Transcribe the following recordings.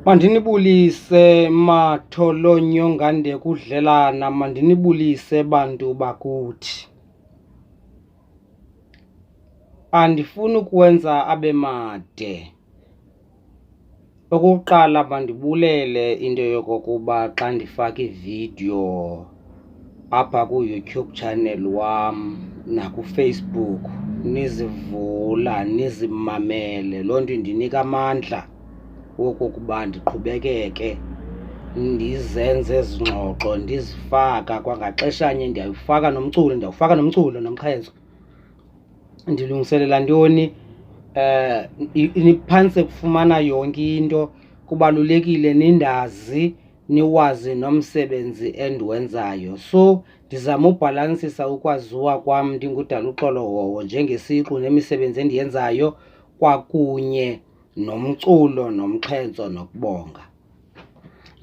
Mandinibulise matholonyo ngande kudlelana, mandinibulise bantu bakuthi. Andifuni ukwenza abe made. Okokuqala mandibulele into yokokuba xa ndifaka ividiyo apha ku-YouTube channel wam nakuFacebook nizivula nizimamele, loo nto indinika amandla wokokuba ndiqhubekeke ndizenze ezi ngxoxo ndizifaka. Kwangaxeshanye ndiyawufaka nomculo nomxhenso. Ndilungiselela ntoni? Niphantse kufumana yonke into. Kubalulekile nindazi, niwazi nomsebenzi endiwenzayo. So ndizama ubhalansisa ukwaziwa kwam ndingudala uxolohowo njengesiqu nemisebenzi endiyenzayo kwakunye nomculo nomxhenso nokubonga,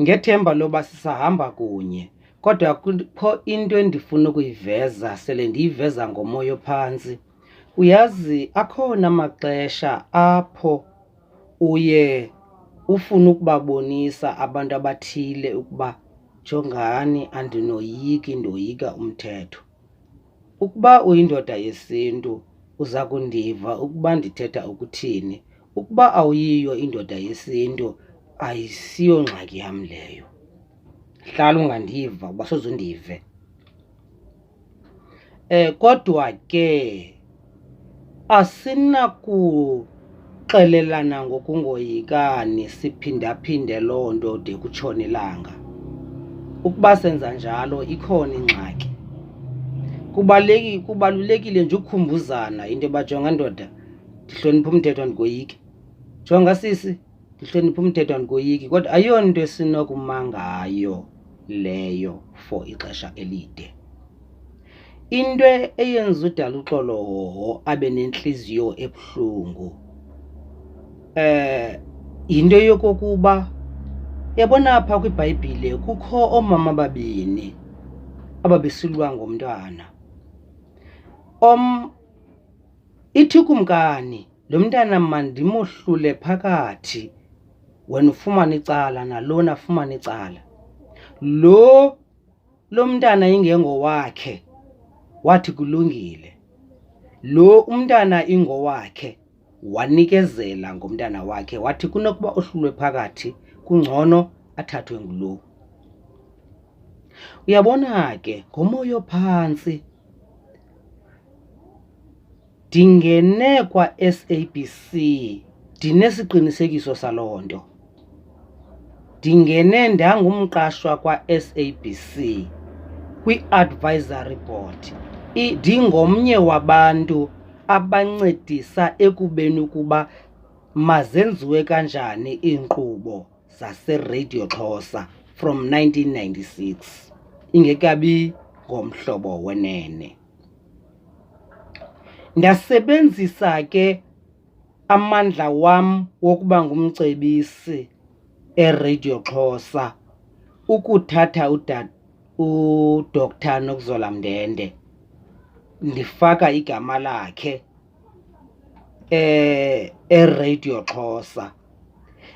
ngethemba loba sisahamba kunye. Kodwa kukho into endifuna ukuyiveza, sele ndiyiveza ngomoya ophantsi. Uyazi akhona amaxesha apho uye ufuna ukubabonisa abantu abathile ukuba jongani, andinoyiki, ndoyika umthetho. Ukuba uyindoda yesintu uza kundiva ukuba ndithetha ukuthini. Ukuba awuyiyo indoda yesintu ayisiyo ngxaki yam leyo. Hlala ungandiva uba soze undive. Kodwa ke asinakuxelelana ngokungoyikani siphindaphinde loo nto de kutshone ilanga. Ukuba senza njalo ikhona ingxaki. Kubalulekile nje ukukhumbuzana into yoba jonga ndoda, ndihlonipha umthetho andikoyiki. Jonga sisi, ndihlonipha umthetho andikoyiki. Kodwa ayonto esinokuma ngayo leyo for ixesha elide. Into eyenza udala uxolohoho abe nenhliziyo ebuhlungu yinto yokokuba yabona apha kwiBhayibhile kukho oomama ababini ababesilwa ngomntwana. Ithi ukumkani, lo mntana mandimohlule phakathi, wena ufumane icala nalona afumane icala. Lo mntana ingengowakhe wathi kulungile. Lo umntana ingowakhe wanikezela ngomntana wakhe, wathi kunokuba ohlulwe phakathi kungcono athathwe ngulo. Uyabona ke ngomoya ophantsi ndingene kwa-SABC ndinesiqinisekiso saloo nto. Ndingene ndangumqashwa kwa-SABC kwi-advisory board, ndingomnye wabantu abancedisa ekubeni ukuba mazenziwe kanjani iinkqubo zaseRadio Xhosa from 1996 ingekabi ngomhlobo wenene. Ndasebenzisa ke amandla wam wokuba ngumcebisi eRadio Xhosa ukuthatha uDr Nokuzola Mndende ndifaka igama lakhe eRadio Xhosa.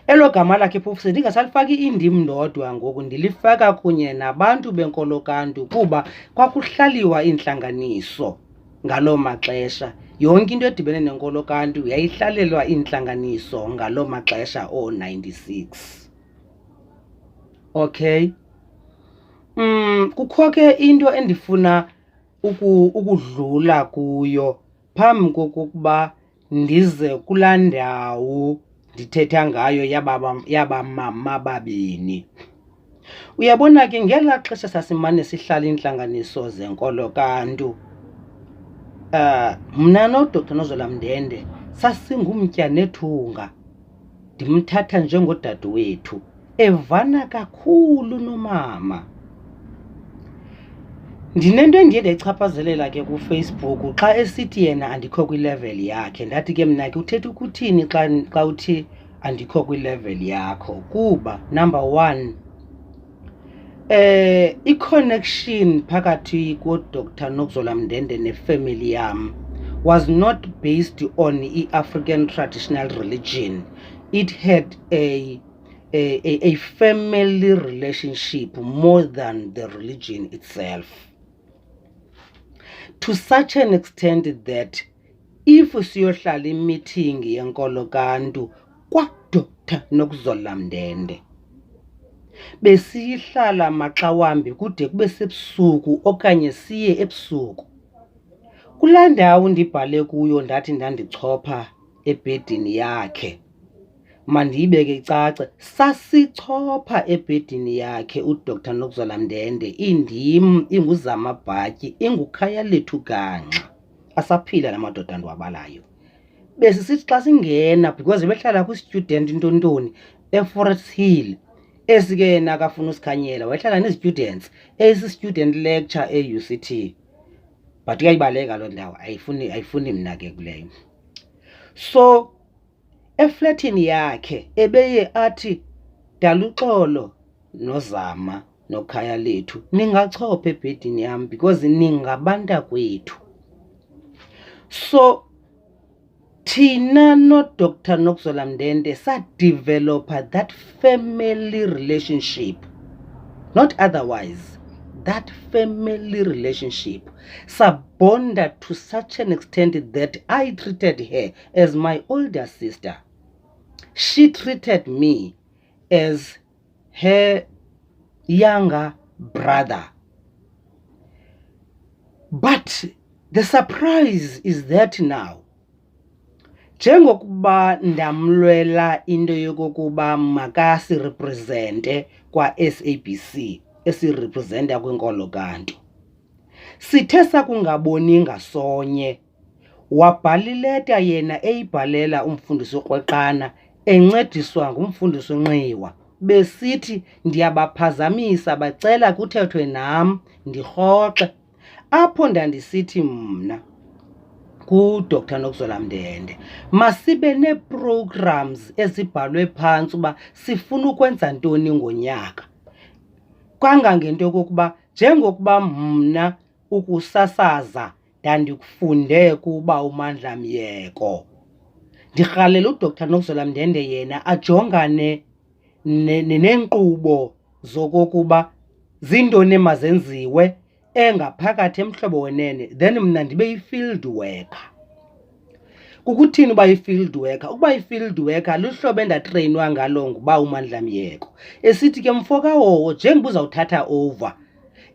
Elo gama lakhe phofu ndingasalifaki indim ndodwa ngoku, ndilifaka kunye nabantu benkolo kaNtu kuba kwakuhlaliwa iintlanganiso ngaloo maxesha. Yonke into edibene nenkolo kaNtu yayihlalelwa iintlanganiso ngaloo maxesha oo-96. Okay. Kukho ke into endifuna ukudlula kuyo phambi kokuba ndize kulaa ndawo ndithetha ngayo yabamama babini. Uyabona ke ngelaa xesha sasimane sihlala iintlanganiso zenkolo kaNtu, mna noDr Nozola Mndende sasingumtya nethunga. Ndimthatha njengodade wethu, evana kakhulu nomama. Ndinento endiye ndayichaphazelela ke kuFacebook xa esithi yena andikho kwilevel yakhe. Ndathi ke mna ke uthetha ukuthini xa uthi andikho kwilevel yakho? Kuba number one, i-connection phakathi koDr Nokuzola Mndende nefamily yam was not based on i-African traditional religion. It had a a family relationship more than the religion itself. To such an extent that if siyohlala imeeting yenkolo kaNtu kwaDr Nokuzola Mndende, besiyihlala maxa wambi kude kube sebusuku okanye siye ebusuku. Kulaa ndawo ndibhale kuyo ndathi ndandichopha ebhedini yakhe, mandiyibeke icace, sasichopha ebhedini yakhe uDr Nokuzola Mndende, indim, inguzamabhatyi, ingukhaya lethu kanxa. Asaphila la madoda ndiwabalayo. Besisithi xa singena, because behlala kwi-student ntontoni eForest Hill, esi ke yena akafuna usikhanyela, wayehlala nee-students, esi-student lecture e-UCT. But uyayibaleka loo ndawo, ayifuni mna ke kuleyo. So eflatini yakhe ebeye athi, Daluxolo nozama nokhaya lethu, ningachopha ebhedini yam because ningabantakwethu. So thina noDr Nokuzola Mndende sadevelopa that family relationship, not otherwise, that family relationship. Sabonda to such an extent that I treated her as my older sister. She treated me as her younger brother. But the surprise is that now, njengokuba ndamlwela into yokokuba makasirepresente kwa SABC, esirepresenta kwiNkolo kaNtu, sithe sakungaboni ngasonye, wabhala ileta yena eyibhalela umfundisi uKweqana encediswa ngumfundisi uNxiwa, besithi ndiyabaphazamisa, bacela kuthethwe nam ndirhoxe. Apho ndandisithi mna kuDr Nokuzola Mndende, masibe nee-programs ezibhalwe phantsi uba sifuna ukwenza ntoni ngonyaka. Kangangento yokokuba njengokuba mna ukusasaza ndandikufunde kuba uMandla Myeko, ndirhalela uDr Nokuzola Mndende yena ajongane neenkqubo zokokuba zintoni emazenziwe engaphakathi emhlobo wenene, then mna ndibe yi-field worker. Kukuthini uba yi-field worker? Ukuba yi-field worker luhlobo endatreyinwa ngalo nguba uMandla Myeko, esithi ke mfo kawowo, njengoba uzawuthatha over,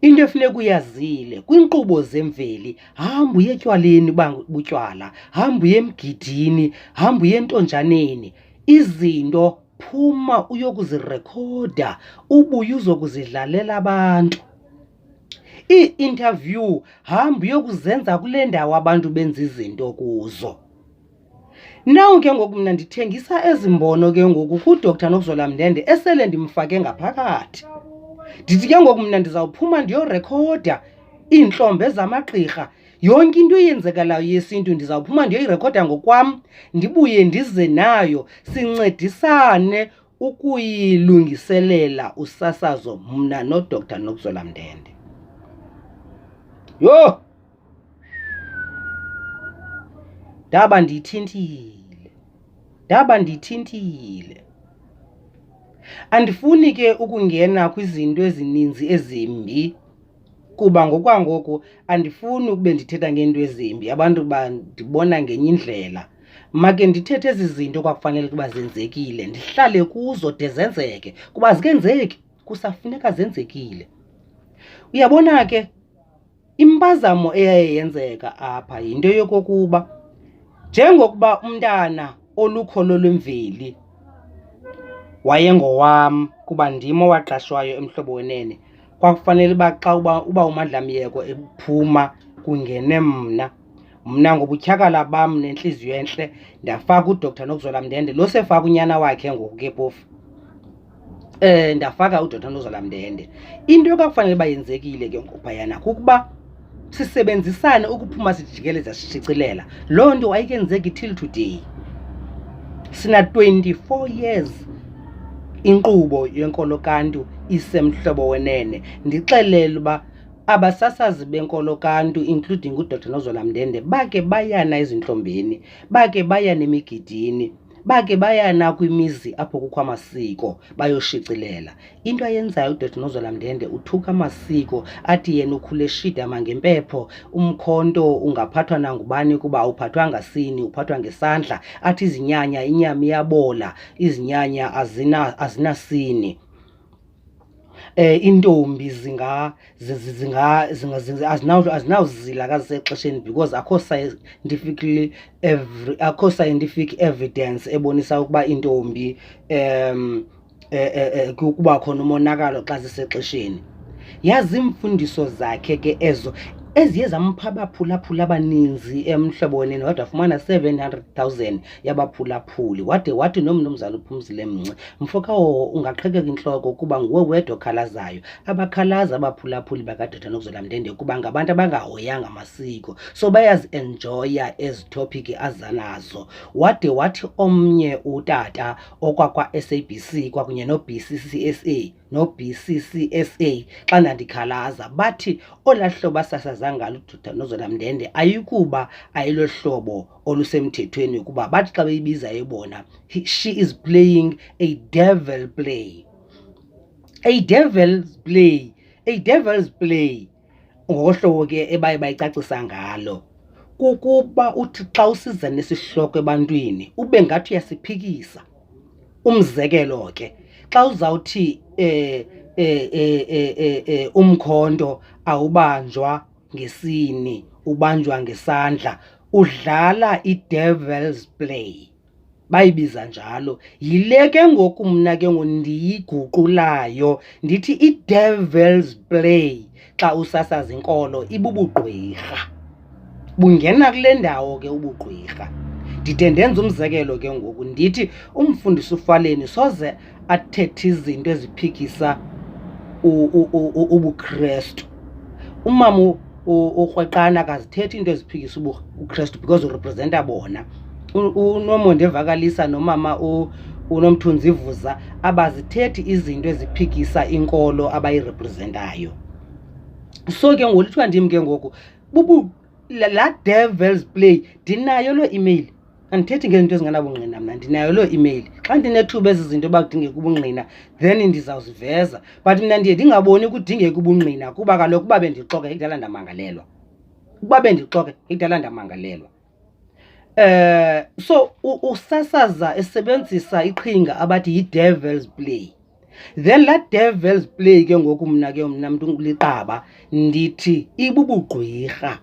into efuneka uyazile kwiinkqubo zemveli, hamba uye etywaleni uba butywala, hamba uye emgidini, hamba uye entonjaneni, izinto phuma uyokuzirekhoda, ubuye uzokuzidlalela abantu. I-interview hamba uyokuzenza kule ndawo abantu benza izinto kuzo. Naw ke ngoku mna ndithengisa ezimbono ke ngoku kuDr Nokuzola Mndende esele ndimfake ngaphakathi. Ndithi ke ngoku mna ndizawuphuma ndiyorekhoda iintlombe zamagqirha, yonke into eyenzekalayo yesintu ndizawuphuma ndiyoyirekhoda ngokwam, ndibuye ndize nayo, sincedisane ukuyilungiselela usasazo mna noDr Nokuzola Mndende. Yho! Ndaba ndiyithintile. Andifuni ke ukungena kwizinto ezininzi ezimbi, kuba ngokwangoku andifuni ukube ndithetha ngento ezimbi, abantu bandibona ngenye indlela. Make ndithethe ezi zinto kwakufanele ukuba zenzekile, ndihlale kuzo de zenzeke, kuba zikenzeki kusafuneka zenzekile. Uyabona ke, impazamo eyayenzeka apha yinto yokokuba njengokuba umntana olukholo lwemveli wayengowam kuba ndim owaqashwayo emhlobo wenene, kwakufanele uba xa uba uMandla Myeko ephuma kungene mna ngobutyhakala bam nentliziyo entle ndafaka uDr Nokuzola Mndende, lo sefaka unyana wakhe ngoku ke phofu. Ndafaka uDr Nokuzola Mndende. Into ekakufanele uba yenzekile ke ngophayana kukuba sisebenzisane ukuphuma sijikeleza sishicilela. Loo nto ayikenzeki till today. Sina 24 years inkqubo yenkolo kaNtu isemhlobo wenene. Ndixelele uba abasasazi benkolo kaNtu including uDr Nokuzola Mndende bake bayana ezintlombeni, bake bayana emigidini, bake bayana kwimizi apho kukho amasiko bayoshicilela. Into ayenzayo uDr Nozolamdende uthuka amasiko, athi yena ukhule shidama ngempepho, umkhonto ungaphathwa nangubani kuba awuphathwa ngasini, uphathwa ngesandla. Athi izinyanya inyama iyabola, izinyanya azinasini. Intombi azinawuzila kasexesheni because akho scientific evidence ebonisa ukuba intombi kuba khona umonakalo xa zisexesheni. Yazi imfundiso zakhe ke ezo eziye zampha abaphulaphuli abaninzi emhlobeni, wade wafumana 700,000 yabaphulaphuli. Wathi nomnumzana uPhumzile Mnci, mfokawo ungaqhekeka intloko kuba nguwe wedwa okhalazayo. Abakhalaza abaphulaphuli bakaDr Nozolamdende kuba ngabantu abangahoyanga amasiko, so bayazi-enjoya ezi topic azanazo. Wathi omnye utata okwakwa-SABC kwakunye no-BCCSA xa ndandikhalaza bathi ola hlobo asasaza ngalo uDr Nozolamdende ayikuba ayilo hlobo olusemthethweni, kuba bathi xa beyibiza ebona she is playing a devil play. A devil's play ngohlobo ke ebaye bayicacisa ngalo kukuba uthi xa usiza nesihloko ebantwini ube ngathi uyasiphikisa. Umzekelo ke xa uzawuthi umkhonto awubanjwa ngesini, ubanjwa ngesandla, udlala i-devil's play, bayibiza njalo. Yile ke ngoku mna ke ndiyiguqulayo ndithi i-devil's play xa usasaza inkolo ibubugqwirha. Bungena kule ndawo ke ubugqwirha. Ndide ndenza umzekelo ke ngoku ndithi umfundisi uFaleni soze athethe izinto eziphikisa ubuKrestu. Umama uRhweqana akazithethi into eziphikisa uKrestu because urepresenta bona. uNomonde evakalisa nomama uNomthunzi Vuza abazithethi izinto eziphikisa inkolo abayirepresentayo. So ke ngolithiwa ndim ke ngoku la devil's play ndinayo lo email. Andithethi ngezinto ezinganabungqina mna, ndinayo lo email. Xa ndinethuba ezi zinto bakudingeka ubungqina then ndizawuziveza, but mna ndiye ndingaboni kudingeka ubungqina kuba kaloku uba bendixoke ekudala ndamangalelwa. So usasaza esebenzisa iqhinga abathi yi-devil's play. Then la devil's play ke ngoku mna mntu liqaba ndithi ibubugqwirha.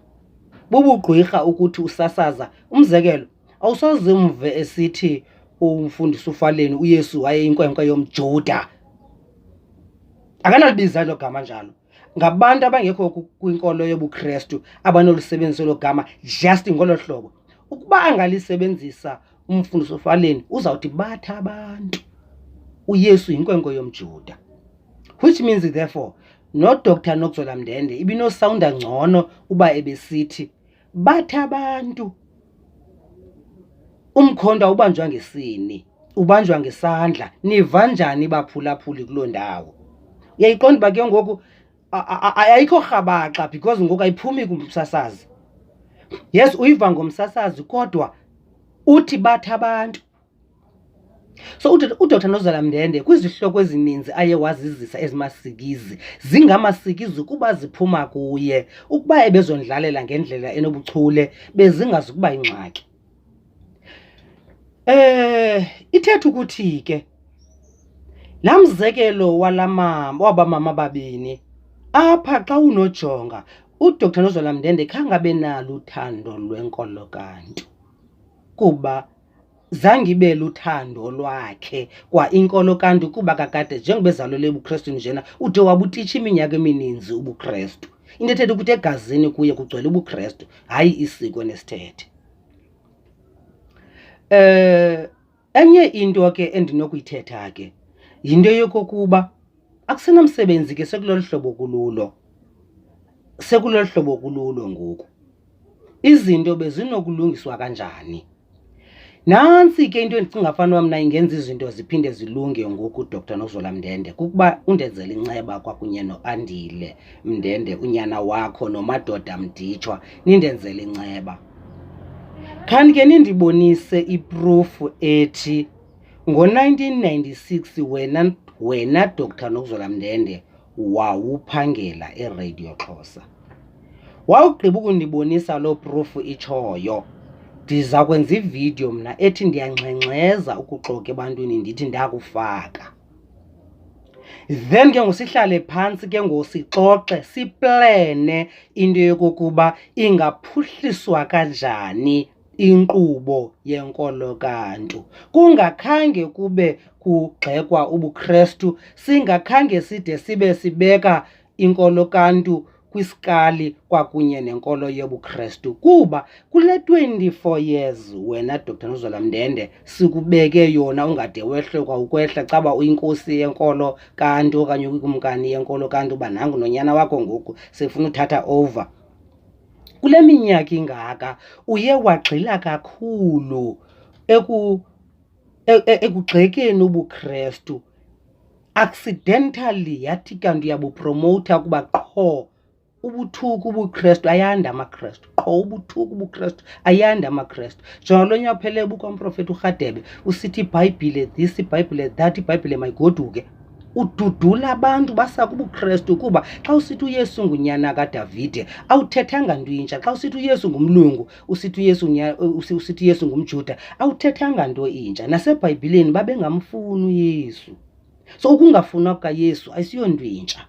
Bubugqwirha ukuthi usasaza. Umzekelo, awusoze umve esithi umfundisi uFaleni uYesu wayeyinkwenkwe yomJuda. Akanalibiza lo gama njalo. Ngabantu abangekho kwinkolo yobuKrestu abanolusebenzisa lo gama just ngolo hlobo. Ukuba angalisebenzisa umfundisi uFaleni uzawuthi batha abantu. uYesu yinkwenkwe yomJuda, which means therefore no Dr Nozolamdende ibinosawunda ngcono uba ebesithi batha abantu. Umkhonto ubanjwa ngesini, ubanjwa ngesandla. Niva njani baphulaphuli kuloo ndawo? Uyayiqonda uba ke ngoku ayikho rhabaxa because ngoku ayiphumi kumsasazi. Yes, uyiva ngomsasazi kodwa uthi batha abantu. So uDr Nozolamdende kwizihloko ezininzi aye wazizisa ezimasikizi zingamasikizi kuba ziphuma kuye. Ukuba ebezondlalela ngendlela enobuchule bezingazukuba ingxaki. Ithetha ukuthi ke laa mzekelo wabamama babini apha xa unojonga uDr Nozolamdende khange abe nalo uthando lwenkolo kaNtu, kuba zange ibe luthando lwakhe kwa inkolo kaNtu kuba kakade njengoba ezalelwe ebuKrestu njena ude wabutitsha iminyaka emininzi ubuKrestu. Into ethetha ukuthi egazini kuye kugcwele ubuKrestu, hayi isiko nesithethe. Enye into ke endinokuyithetha ke yinto yokokuba akusenamsebenzi ke sekulolu hlobo kululo ngoku. Izinto bezinokulungiswa kanjani? Nansi ke into endicinga fanuba mna ingenza izinto ziphinde zilunge ngoku uDr Nozolamdende kukuba undenzele inceba kwakunye noAndile Mdende unyana wakho noMadoda Mditshwa, nindenzele inceba. Khani ke nindibonise iproof ethi ngo-1996 wena Dr. Nokuzolwa Mndende wawuphangela eRadio Xhosa. Wawugqiba ukundibonisa loo proof itshoyo, ndiza kwenza ividiyo mna ethi ndiyangxengxeza ukuxoka ebantwini ndithi ndakufaka. Then ke ngosihlale phantsi ke ngosixoxe siplene into yokokuba ingaphuhliswa kanjani inkqubo yenkolo kaNtu, kungakhange kube kugxekwa ubuKrestu, singakhange side sibe sibeka inkolo kaNtu kwiskali kwakunye nenkolo yobuKrestu, kuba kule 24 years wena Dr. Nokuzolwa Mndende sikubeke yona ungade wehle kwa ukwehla caba uyinkosi yenkolo kaNtu okanye ukumkani yenkolo kaNtu uba nangu nonyana wakho ngoku sefuna uthatha over. Kule minyaka ingaka uye wagxila kakhulu ekugxekeni ubuKrestu. Accidentally yathi kanti uyabupromota kuba qho ubuthuku ubuKrestu ayanda amaKrestu, qho ubuthuku ubuKrestu ayanda amaKrestu. Jonga lo nyaka uphele bukomprofeti uRhadebe usithi iBhayibhile this, iBhayibhile that, iBhayibhile mayigoduke. Ududula abantu basa kubuKrestu kuba xa usithi uYesu ngunyana kaDavide awuthethanga nto intsha. Xa usithi uYesu ngumlungu usithi uYesu ngumJuda awuthethanga nto intsha. NaseBhayibhileni babengamfuni uYesu. So ukungafunwa kukaYesu ayisiyonto intsha.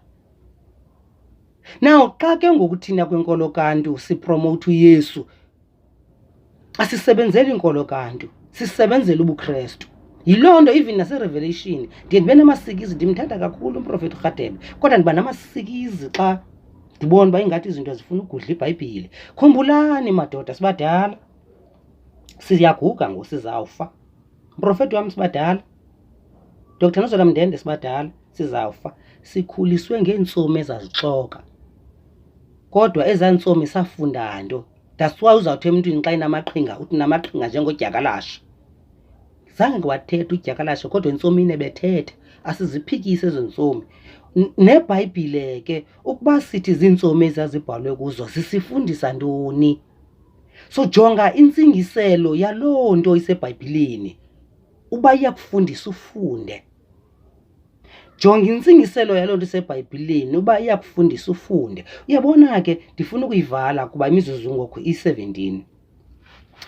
Now xa ke ngokuthina kwenkolo kaNtu sipromote uYesu, asisebenzeli inkolo kaNtu, sisebenzela ubuKrestu. Yiloo nto even naseRevelation ndiye ndibe namasikizi, ndimthanda kakhulu umprofeti uRhadebe, kodwa ndiba namasikizi xa ndibona uba ingathi izinto zifuna ukugudla iBhayibhile. Khumbulani madoda, sibadala, siyaguga ngosizawufa. Umprofeti wam sibadala, Dr. Nokuzolwa Mndende sibadala, sizawufa. Sikhuliswe ngeentsomi ezazixoka, kodwa ezaa ntsomi safunda nto. That's why uzawuthi emntwini xa inamaqhinga uthi namaqhinga njengodyakalashe. Zange ngiwathetha udyakalashe kodwa entsomini ebethetha. Asiziphikise ezo ntsomi. NeBhayibhile ke ukuba sithi ziintsomi ezazibhalwe kuzo zisifundisa ntoni? So jonga intsingiselo yaloo nto iseBhayibhileni uba iyakufundisa ufunde. Jonga intsingiselo yaloo nto iseBhayibhileni uba iyakufundisa ufunde. Uyabona ke ndifuna ukuyivala kuba imizuzu ngoku i-17.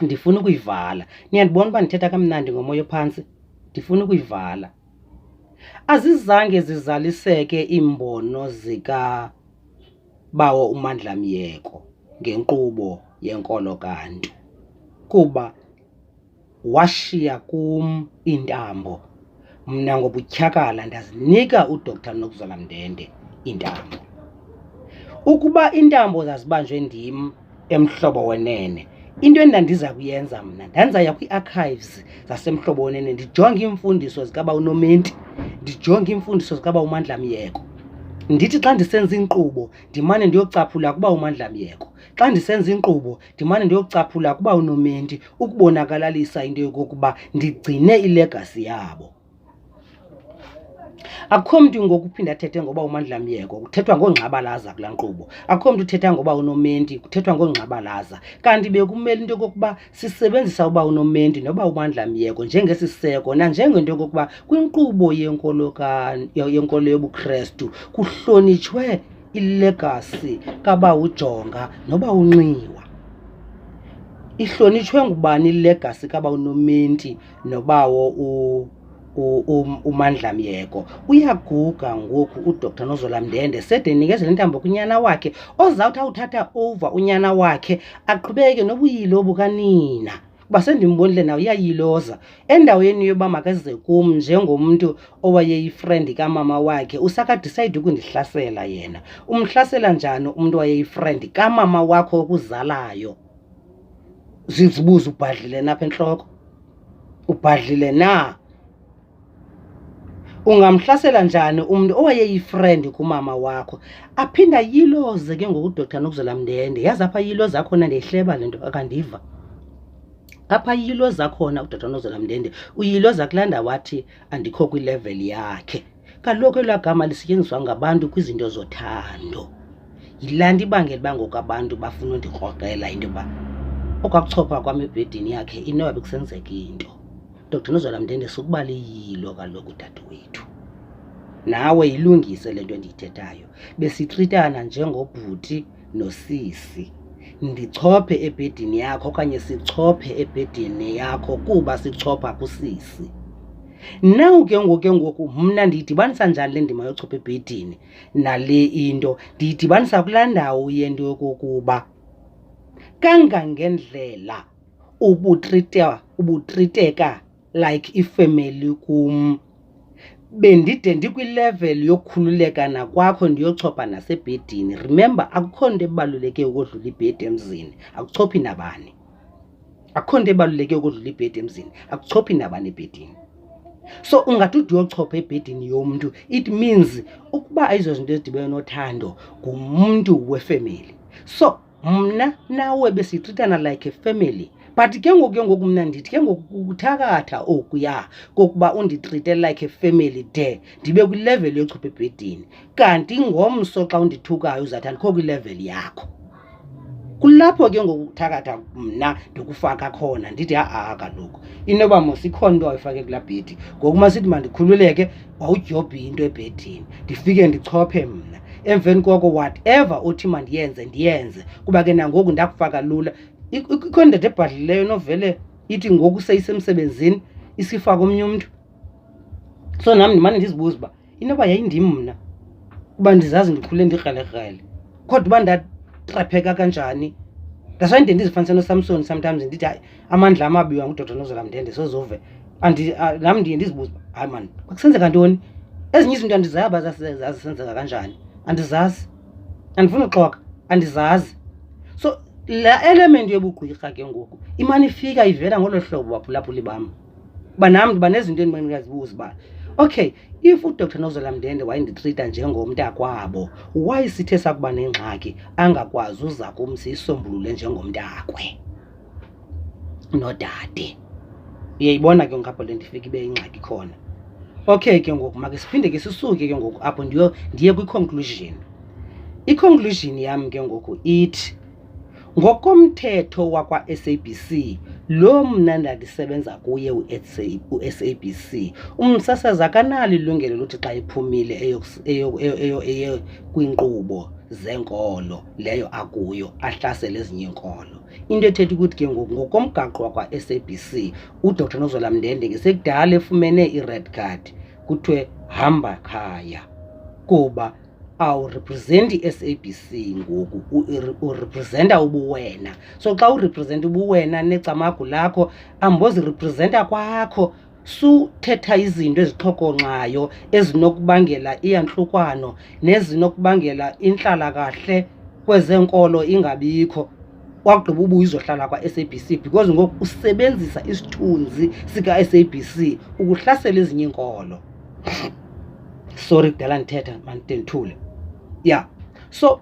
Ndifuna ukuyivala. Niyandibona uba ndithetha kamnandi ngomoya phantsi? Ndifuna ukuyivala. Azizange zizaliseke iimbono zikabawo uMandla Myeko ngenkqubo yenkolo kaNtu kuba washiya kum intambo. Mna ngobutyhakala ndazinika uDr. Nokuzolwa Mndende intambo. Ukuba intambo zazibanjwe ndim eMhlobo Wenene, into endandiza kuyenza mna ndanzaya kwii-archives zaseMhlobo Wenene ndijonge iimfundiso zikabawo Nomenti, ndijonge iimfundiso zikabawo uMandla Myeko. Ndithi xa ndisenza inkqubo ndimane ndiyocaphula kubawo uMandla Myeko, xa ndisenza inkqubo ndimane ndiyocaphula kubawo Nomenti ukubonakalalisa into yokokuba ndigcine ilegasi yabo. Akukho mntu ngokuphinda athethe ngoba uMandla Myeko kuthethwa ngongxabalaza kulaa nkqubo. Akukho mntu uthetha ngoba uNomenti kuthethwa ngongxabalaza. Kanti bekumele into yokokuba sisebenzisa uba uNomenti noba uMandla Myeko njengesiseko nanjengento yokokuba kwinkqubo yenkolo yobuKrestu kuhlonitshwe ilegasi kabawo uJonga noba unxiwa. Ihlonitshwe ngubani ilegasi kabawo Nomenti nobawo uMandla Myeko? Uyaguga ngoku uDr. Nokuzolwa Mndende sede enikezela intambo kunyana wakhe ozawuthi awuthatha over unyana wakhe aqhubeke nobuyilo bukanina. Kuba sendimbonile nawe uyayiloza endaweni yoba makaze kum njengomntu owayeyifrendi kamama wakhe. Usakadicide ukundihlasela yena. Umhlasela njani umntu owayeyifrendi kamama wakho okuzalayo? Zizibuza ubhadlile na apha entloko? Ubhadlile na? Ungamhlasela njani umntu owayeyifrendi kumama wakho? Aphinda yiloze ke ngoku uDr. Nokuzolwa Mndende. Yazi apha yiloza khona ndiyihleba le nto akandiva. Apha yiloza khona uDr. Nokuzolwa Mndende. Uyiloza kulanda wathi andikho kwilevel yakhe. Kaloku elaa gama lisetyenziswa ngabantu kwizinto zothando. Yilaa nto ibangela uba ngoku abantu bafuna undikrokrela into yoba okwakuchopha kwam ebhedini yakhe inoba bekusenzeka into. Dr. Nozola Mndende sukubaleyilo kaloku dadewethu. Nawe yilungise le nto endiyithethayo. Besitritana njengobhuti nosisi. Ndichophe ebhedini yakho okanye sichophe ebhedini yakho kuba sichopha kusisi. Now ke ngoku mna ndiyidibanisa njani le ndima yochopha ebhedini nale into? Ndiyidibanisa kulaa ndawo yento yokokuba kangangendlela ubutriteka like ifamily kum, bendide ndikwilevel yokukhululeka nakwakho ndiyochopha nasebhedini. Remember, akukho nto ebaluleke ukodlula ibhedi emzini, akuchophi nabani. Akukho nto ebaluleke ukodlula ibhedi emzini, akuchophi nabani ebhedini. So ungathi uyochopha ebhedini yomntu, it means ukuba ayizo zinto ezidibene nothando ngumntu wefamily. So mna nawe besitritana like a family. But ke ngoku mna ndithi ke ngoku kuthakatha okuya kokuba unditrite like a family de ndibe kwilevel yochopha ebhedini, kanti ngomso xa undithukayo uzathi andikho kwilevel yakho. Kulapho ke ngoku kuthakatha mna ndikufaka khona ndithi kaloku inoba mosikhona into wayifake kulaa bhedi, ngoku masithi mandikhululeke wawudyobha into ebhedini ndifike ndichophe mna. Emveni koko whatever uthi ndiyenze kuba ke nangoku ndakufaka lula. Ikho indoda ebhadlileyo novele ithi ngoku seyisemsebenzini isifaka omnye umntu. So nam ndimane ndizibuza uba inoba yayindim mna uba ndizazi ndikhule ndikrelekrele kodwa uba ndatrapheka kanjani. That's why ndizifanisa noSamson sometimes ndithi hayi amandla amabiwa nguDr. Nozola Mndende sozuve. Nam ndiye ndizibuza uba hayi mani kwakusenzeka ntoni? Ezinye izinto andizazi zasenzeka kanjani, andizazi, andifuna uxoka, andizazi. So la element yobugqwirha ke ngoku imane ifika ivela ngolo hlobo baphulaphuli bam uba nam ndiba nezinto endingazibuza uba okay, if uDr. Nozola Mndende wayinditrita njengomntakwabo, why sithe sakuba nengxaki angakwazi uza kum siyisombulule njengomntakwe nodade? Uyayibona ke ngoku apho le ndifika ibe ingxaki khona. Okay ke ngoku make siphinde ke sisuke ke ngoku apho ndiye kwi-conclusion. I-conclusion yam ke ngoku ithi ngokomthetho wakwa-SABC, lo mna ndandisebenza kuye u-SABC, umsasazi akanalo ilungelo lothi xa iphumile eye kwiinkqubo zenkolo leyo akuyo ahlasele ezinye iinkolo. Into ethetha ukuthi ke ngoku ngokomgaqo wakwa-SABC uDr. Nozola Mndende ngesekudala efumene i-red card kuthiwe hamba khaya kuba awurepresenti i-SABC ngoku, urepresenta ubuwena. So xa urepresenta ubuwena necamagu lakho ambozirepresenta kwakho, suthetha izinto ezixhokonxayo ezinokubangela iyantlukwano nezinokubangela inhlalakahle kwezenkolo ingabikho, wagqiba ubuye uzohlala kwa-SABC because ngoku usebenzisa isithunzi sika-SABC ukuhlasela ezinye iinkolo. Sorry kudala ndithetha mandithule. Yeah, so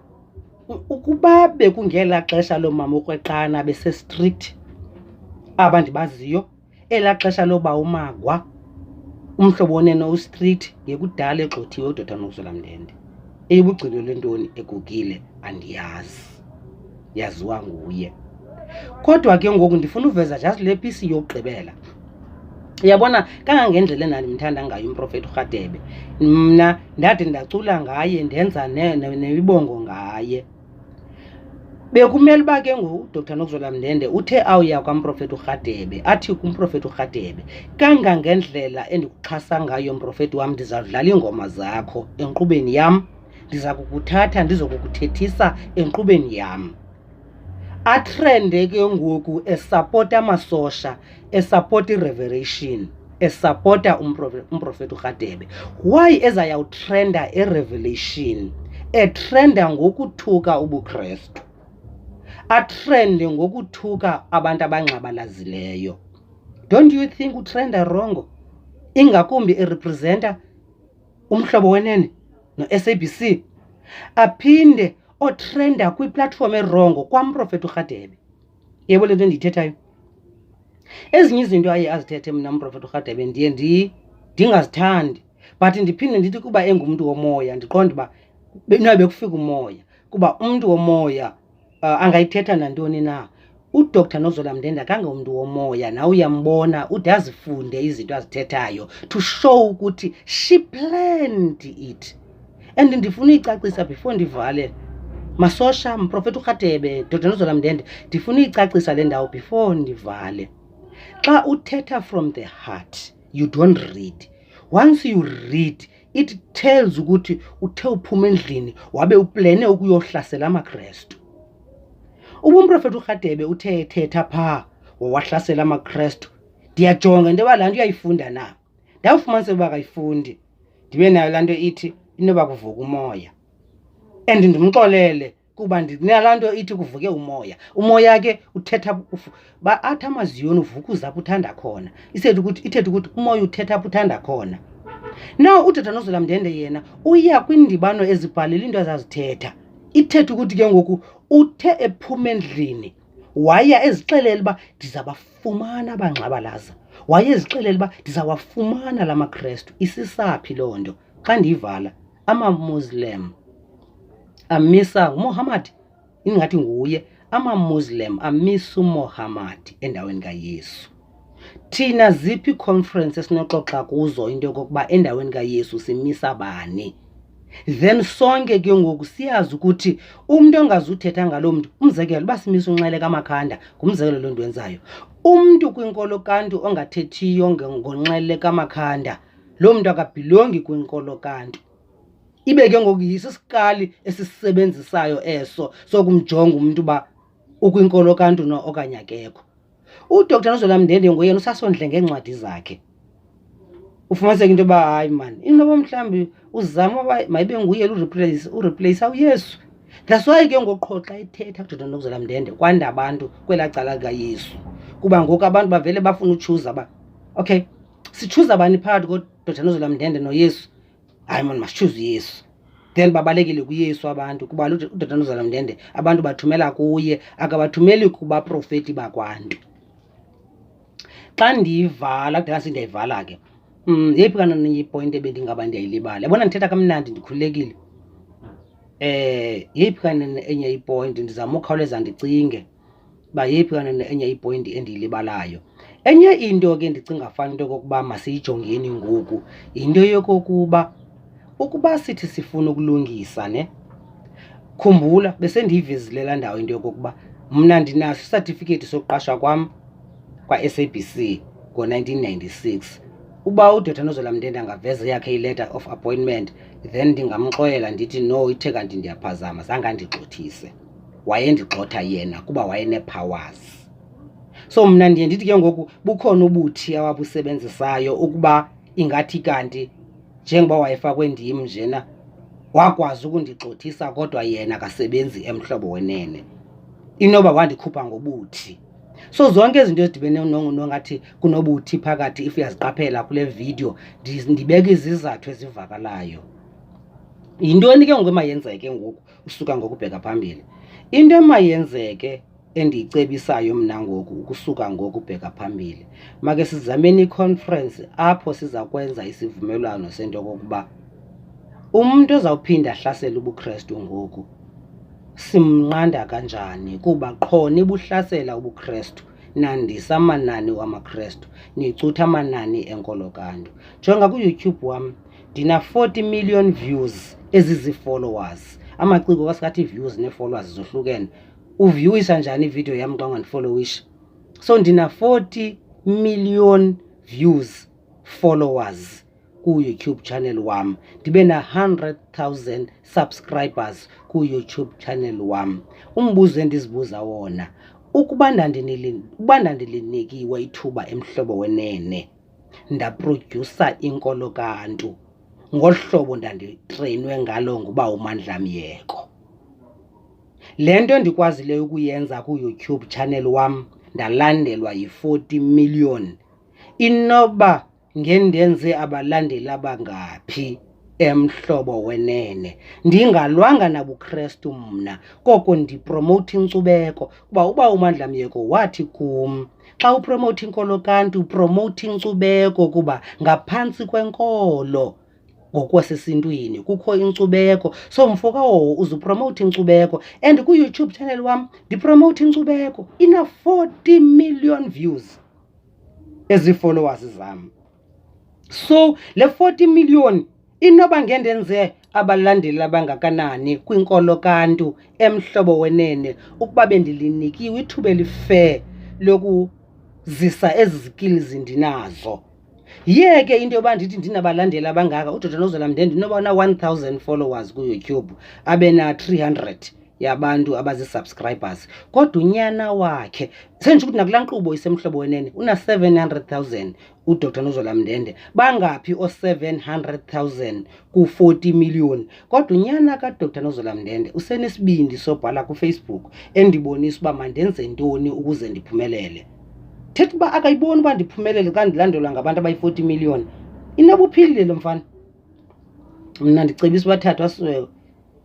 ukuba bekungela xesha loomama ukweqana bese-strict aba ndibaziyo, elaa xesha loba umagwa umhlobo oneno ustrict ngekudala egxothiwe uDr. Nozola Mndende. Eyibugcino lentoni egugile andiyazi, yaziwa nguye. Kodwa ke ngoku ndifuna uveza just le pisi yokugqibela. Uyabona kangangendlela endandimthanda ngayo umprofeti uRhadebe, mna ndade ndacula ngaye ndenza nemibongo ngaye. Bekumele uba ke ngoku uDr. Nozola Mndende uthe awuya kwamprofeti uRhadebe athi kumprofeti uRhadebe, kangangendlela endikuxhasa ngayo mprofeti wam ndizawudlala iingoma zakho enkqubeni yam, ndiza kukuthatha ndizokukuthethisa enkqubeni yam. Atrende ke ngoku esapota amasosha, esapota irevelation, esapota umprofeti uRhadebe. Why ezayawutrenda erevelation? Etrenda ngokuthuka ubuKrestu, atrende ngokuthuka abantu abangxabalazileyo. Don't you think utrenda rongo? Ingakumbi erepresenta umhlobo wenene no-SABC, aphinde otrenda kwiplatform erongo kwamprofeti uRhadebe. Yebo le nto endiyithethayo? Ezinye izinto aye azithethe mna umprofeti uRhadebe ndiye ndingazithandi, but ndiphinde ndithi kuba engumntu womoya ndiqonde uba noba bekufika umoya, kuba umntu womoya angayithetha nantoni na. uDr Nozola Mndende akangemuntu womoya, nawe uyambona ude azifunde izinto azithethayo to show ukuthi she planned it. And ndifuna uyicacisa before ndivale, Masosha, Mprofeti uRhatebe, Dr Nozola Mndende, ndifuna uyicacisa le ndawo before ndivale. Xa uthetha from the heart, you don't read. Once you read, it tells ukuthi uthe uphuma endlini wabe uplane ukuyohlasela amaKrestu. UMprofeti uRhatebe uthe ethetha phaa wawahlasela amaKrestu, ndiyajonga into yoba laa nto uyayifunda na. Ndawufumanisa uba akayifundi, ndibe nayo laa nto ithi inoba kuvuka umoya. And ndimxolele kuba ndinalaa nto ithi kuvuke umoya. Umoya ke uthetha athi amaziyoni uvuka uzapho uthanda khona. Ithetha ukuthi umoya uthetha apho uthanda khona. Now uDr Nozola Mndende yena uya kwindibano ezibhalela into ezazithetha. Ithetha ukuthi ke ngoku uthe ephuma endlini waya ezixelela uba ndizabafumana abangxabalaza, waye ezixelela uba ndizawafumana la maKrestu. Isisaphi loo nto? Xa ndiyivala, ama-Muslim amisa uMuhammad, ingathi nguye, ama-Muslim amisa uMuhammad endaweni kaYesu. Thina ziphi conference esinoxoxa kuzo into yokokuba endaweni kaYesu simisa bani? Then sonke ke ngoku siyazi ukuthi umuntu ongazuthetha ngaloo mntu, umzekelo uba simisa uNxele kaMakhanda, ngumzekelo loo nto wenzayo. Umntu kwiNkolo kaNtu ongathethiyo ngoNxele kaMakhanda, loo mntu akabhilongi kwiNkolo kaNtu. Ibe ke ngoku yisisikali esisisebenzisayo eso sokumjonga umuntu uba ukwiNkolo kaNtu no okanye akekho. uDr Nozola Mndende ngoyena usasondle ngeencwadi zakhe. Ufumaniseka into yoba hayi mani, inoba mhlawumbi uzama uba mayibe nguye ureplace uYesu. That's why ke ngoku xa ethetha uDr Nozola Mndende kwanda abantu kwelaa cala likaYesu, kuba ngoku abantu bavele bafuna utshuza uba okay, sitshuza bani phakathi koDr Nozola Mndende noYesu? Hayi mani, masitshuze uYesu. Then babalekile kuYesu abantu, kuba uDr Nozola Mndende abantu bathumela kuye, akabathumeli kubaprofeti bakwaNtu. Xa ndiyivala, kudala sindiyayivala ke, yeyiphi kanene ipoint ebendingaba ndiyayilibala? Yabona ndithetha kamnandi ndikhululekile. Yeyiphi kanene enye ipoint? Ndizama ukhawuleza ndicinge uba yeyiphi kanene enye ipoint endiyilibalayo. Enye into ke ndicinga fana into yokokuba masiyijongeni ngoku yinto yokokuba ukuba sithi sifuna ukulungisa ne, khumbula besendiyivezile laa ndawo into yokokuba mna ndinaso isatifiketi sokuqashwa kwam kwa-SABC ngo-1996. Uba uDr Nozola Mndende angaveza yakhe i-letter of appointment, then ndingamxolela ndithi no, ithe kanti ndiyaphazama, zange andigxothise. Wayendigxotha yena kuba wayenee-powers. So mna ndiye ndithi ke ngoku bukhona ubuthi awabusebenzisayo ukuba ingathi kanti njengoba wayefakwe ndim njena wakwazi ukundigxothisa kodwa yena akasebenzi emhlobo wenene, inoba wandikhupha ngobuthi. So zonke izinto ezidibene nongathi kunobuthi phakathi, if uyaziqaphela kule video ndibeka izizathu ezivakalayo. Yintoni ke ngoku emayenzeke ngoku usuka ngokubheka phambili? Into emayenzeke endiyicebisayo mna ngoku ukusuka ngokubheka phambili, make sizameni iconference apho siza kwenza isivumelwano sento yokokuba umuntu ozawuphinda ahlasele ubuKrestu ngoku simnqanda kanjani, kuba qho nibuhlasela ubuKrestu nandisa amanani wamaKrestu, nicutha amanani enkolo kaNtu. Jonga kuYouTube wam ndina 40 million views ezizi-followers. Amaciko wasikathi views nee-followers zohlukene. Uviewisa njani ivideo yam xa ungandifollowishi? So ndina 40 million views followers ku-YouTube channel wam, ndibe na 100,000 subscribers ku-YouTube channel wam. Umbuzo endizibuza wona, ukuba ndandilinikiwe ithuba emhlobo wenene ndaprodyusa inkolo kaNtu ngolu hlobo ndanditreyinwe ngalo nguba uMandla Myeko, le nto ndikwazileyo ukuyenza ku-YouTube channel wam ndalandelwa yi-40 million, inoba ngendenze abalandeli abangaphi emhlobo wenene, ndingalwanga nabuKrestu mna, koko ndipromowutha inkcubeko. Kuba uba uMandla Myeko wathi kum, xa upromowutha inkolo kaNtu upromowutha inkcubeko, kuba ngaphantsi kwenkolo ngokwasesintwini, kukho inkcubeko. So mfokawo uzupromote inkcubeko, and ku-YouTube channel wam ndipromote inkcubeko. Ina-40 million views ezi-followers zam. So le 40 million inoba ngendenze abalandeli abangakanani kwinkolo kaNtu emhlobo wenene ukuba bendilinikiwe ithuba elifair lokuzisa ezi skills ndinazo. Yeke into yoba ndithi ndinabalandeli abangaka, uDr Nozwela Mndende inoba na-1000 followers ku-YouTube abe na-300 yabantu abazi-subscribers, kodwa unyana wakhe senje ukuthi nakulaa nkqubo isemhlobo wenene una-700,000 uDr Nozwela Mndende. Bangaphi o-700,000 ku-40 million? Kodwa unyana kaDr Nozwela Mndende usenesibindi sobhala kuFacebook endibonisa uba mandenze ntoni ukuze ndiphumelele. Thetha uba akayiboni uba ndiphumelele xa ndilandelwa ngabantu abayi-40 million. Inoba uphilile lo mfana. Mna ndicebisa ubathathu asiwe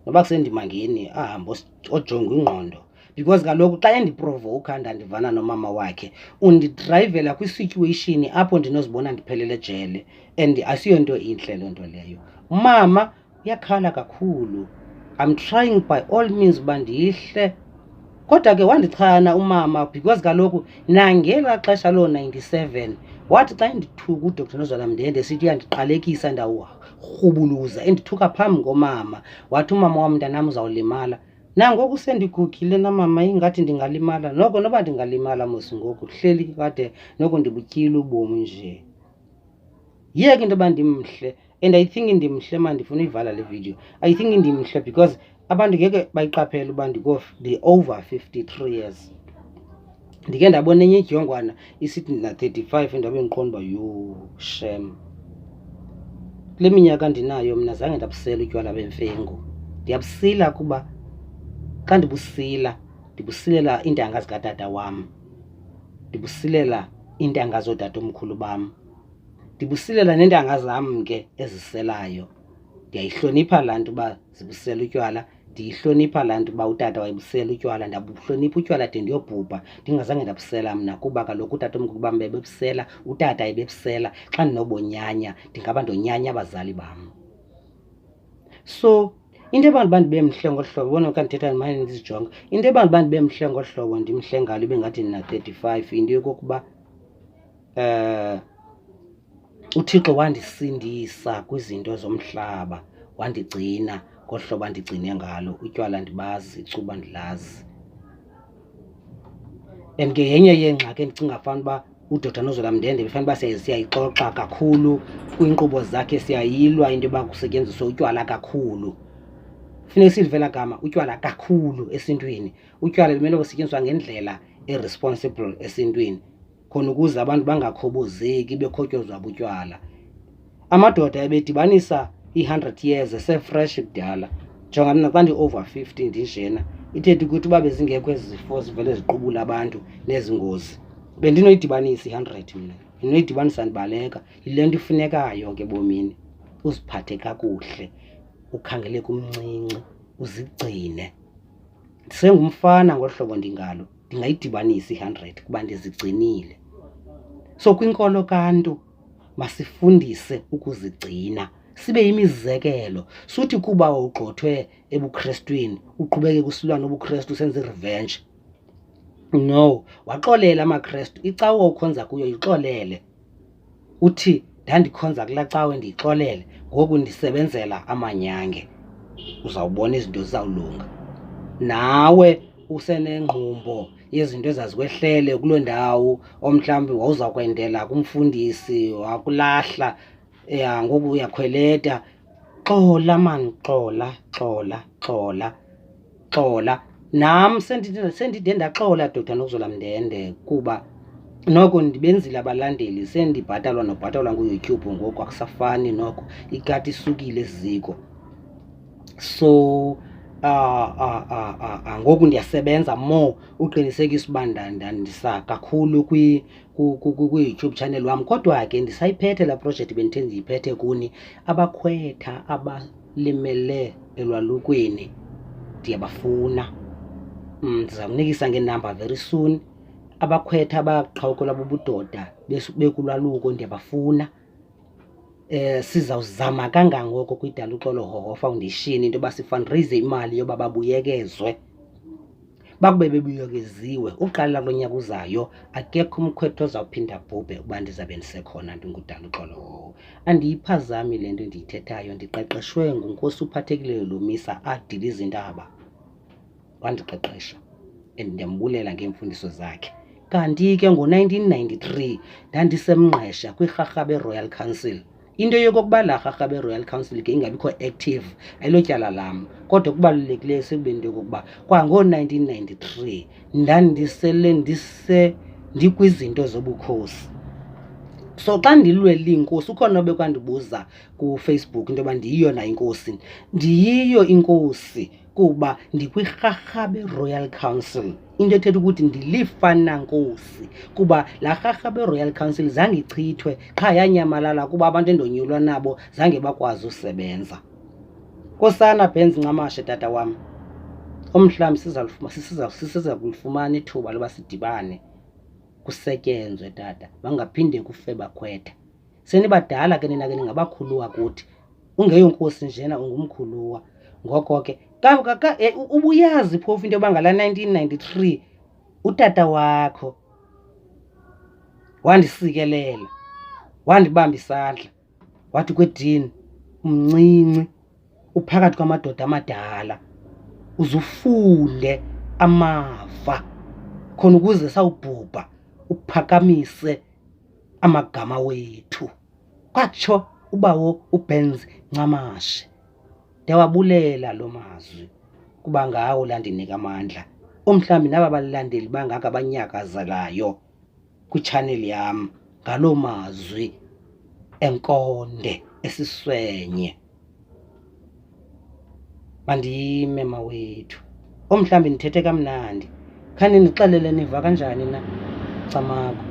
noba kusendimangeni ahambe ojonga ingqondo, because kaloku xa endiprovoka ndandivana nomama wakhe undidrayivela kwi-situation apho ndinozibona ndiphelele ejele, and asiyo nto intle loo nto leyo. Umama uyakhala kakhulu. I'm trying by all means uba ndihle, kodwa ke wandichana umama, because kaloku nangela xesha loo 97 wathi xa endithuka uDr Nozwela Mndende sithi uyandiqalekisa ndawurhubuluza, endithuka phambi komama. Wathi umama wam, mntanam uzawulimala. Nangoku sendigugile namama ingathi ndingalimala. Noko noba ndingalimala mos ngoku hleli kade noko ndibutyile ubomi nje. Yeke into yoba ndimhle, and I think ndimhle man, ndifuna uyivala le video. I think ndimhle because abantu ngeke bayiqaphele uba ndi-over 53 years. Ndike ndabona enye idyongwana isithi ndina-35 ndabe ndiqonda uba yo shem. Kule minyaka ndinayo mna zange ndabusela utywala bemfengu. Ndiyabusila kuba xa ndibusila ndibusilela iintanga zikatata wam, ndibusilela iintanga zootatomkhulu bam, ndibusilela neentanga zam ke eziselayo. Ndiyayihlonipha laa nto uba zibusela utywala, ndiyihlonipha laa nto uba utata wayebusela utywala. Ndabuhlonipha utywala de ndiyobhubha ndingazange ndabusela mna, kuba kaloku utatomkhulu bam bebusela, utata ebebusela. Xa ndinobonyanya ndingaba ndonyanya abazali bam. So into ebanga uba ndibe mhle ngolu hlobo, bona xa ndithetha ndimane ndizijonga, into ebanga uba ndibe mhle ngolu hlobo ndimhle ngalo ibe ngathi ndina-35, into yokokuba uThixo wandisindisa kwizinto zomhlaba, wandigcina ngolu hlobo andigcine ngalo. Utywala ndibazi, icuba ndilazi. And ke yenye yeengxaki endicinga fana uba uDr Nozwela Mndende befana uba siyayixoxa kakhulu kwiinkqubo zakhe, siyayilwa into yoba kusetyenziswa utywala kakhulu. Funeka silivela gama utywala kakhulu esintwini. Utywala limele busetyenziswa ngendlela e-responsible esintwini, khona ukuze abantu bangakhobozeki bekhotyozwa butywala. Amadoda ebedibanisa i-100 years esefresh kudala. Jonga mna xa ndi-over 50 ndinjena, ithetha ukuthi uba bezingekho ezi zifo zivele ziqubula abantu nezi ngozi, bendinoyidibanisa i-100 mna. Ndinoyidibanisa ndibaleka. Yile nto ifunekayo ke bomini, uziphathe kakuhle, ukhangeleke umncinci, uzigcine. Ndisengumfana ngolu hlobo ndingalo, ndingayidibanisa i-100 kuba ndizigcinile. So kwinkolo kaNtu masifundise ukuzigcina, sibe yimizekelo. Suthi kuba ugxothwe ebuKrestwini uqhubeke kusilwa nobuKrestu usenza i-revenge. No, waxolela amaKrestu. Icawa ukhonza kuyo yixolele. Uthi ndandikhonza kulaa cawe ndiyixolele, ngoku ndisebenzela amanyange. Uzawubona izinto zizawulunga. Nawe usenengqumbo yezinto ezazikwehlele kuloo ndawo, omhlawumbi wawuzakwendela kumfundisi wakulahla, ngoku uyakhweleta. Xola man, xola, xola, xola, xola. Nam sendide ndaxola Dr Nozwela Mndende, kuba noko ndibenzile abalandeli, sendibhatalwa nobhatalwa nguYouTube ngoku, akusafani noko, ikati isukile eziko. So ngoku ndiyasebenza more uqinisekisa uba ndandisa kakhulu kwi-YouTube channel wam. Kodwa ke ndisayiphethe laa project bendithe ndiyiphethe kuni. Abakhwetha abalimele elwalukweni ndiyabafuna. Ndiza kunikisa ngenamba very soon. Abakhwetha abaqhawukelwa bubudoda bekulwaluko ndiyabafuna. sizawuzama kangangoko kwidala uxolo Hoho Foundation into yoba sifundraise imali yoba babuyekezwe. Bakube bebuyekeziwe uqala lo nyaka uzayo akekho umkhwetha ozawuphinda abhubhe ukuba ndizabe ndisekhona ngudala uxolo Hoho. Andiyiphazami le nto ndiyithethayo, ndiqeqeshwe nguNkosi uphathekileyo Lomisa adiliza intaba, wandiqeqesha and ndiyambulela ngeemfundiso zakhe. Kanti ke ngo-1993 ndandisemngqesha kwiRharhabe Royal Council. Into yokokuba laa Rharhabe Royal Council ke ingabikho active ayilotyala lam, kodwa kubalulekileyo sekubeni into yokokuba kwango-1993 ndandisele ndikwizinto zobukhosi. So xa ndilwela inkosi ukhona obekwandibuza kuFacebook into yoba ndiyiyo na inkosi. Ndiyiyo inkosi kuba ndikwiRharhabe Royal Council, into ethetha ukuthi ndilifanankosi kuba laa Rharhabe Royal Council zange ichithwe qha yanyamalala kuba abantu endonyulwa nabo zange bakwazi usebenza. Nkosana Benz Ncamashe tata wam, omhlawumbi siza kulifumana ithuba loba sidibane kusetyenzwe tata, bangaphinde kufe bakhwetha. Senibadala ke nina ke ningabakhuluwa kuthi, ungeyonkosi njena ungumkhuluwa. Ngoko ke ubuyazi phofu into yoba ngala 1993 utata wakho wandisikelela, wandibamba isandla, wathi kwedini umncinci uphakathi kwamadoda amadala uzufunde amava khona ukuze sawubhubha uphakamise amagama wethu. Kwatsho ubawo uBenz Ncamashe. Ndiyawabulela lo mazwi kuba ngawo landinika amandla. Umhlawumbi naba balandeli bangaka abanyakazelayo kwitshaneli yam ngaloo mazwi enkonde esiswenye. Mandime mawethu, omhlawumbi ndithethe kamnandi. Khani nixelele niva kanjani na Camako?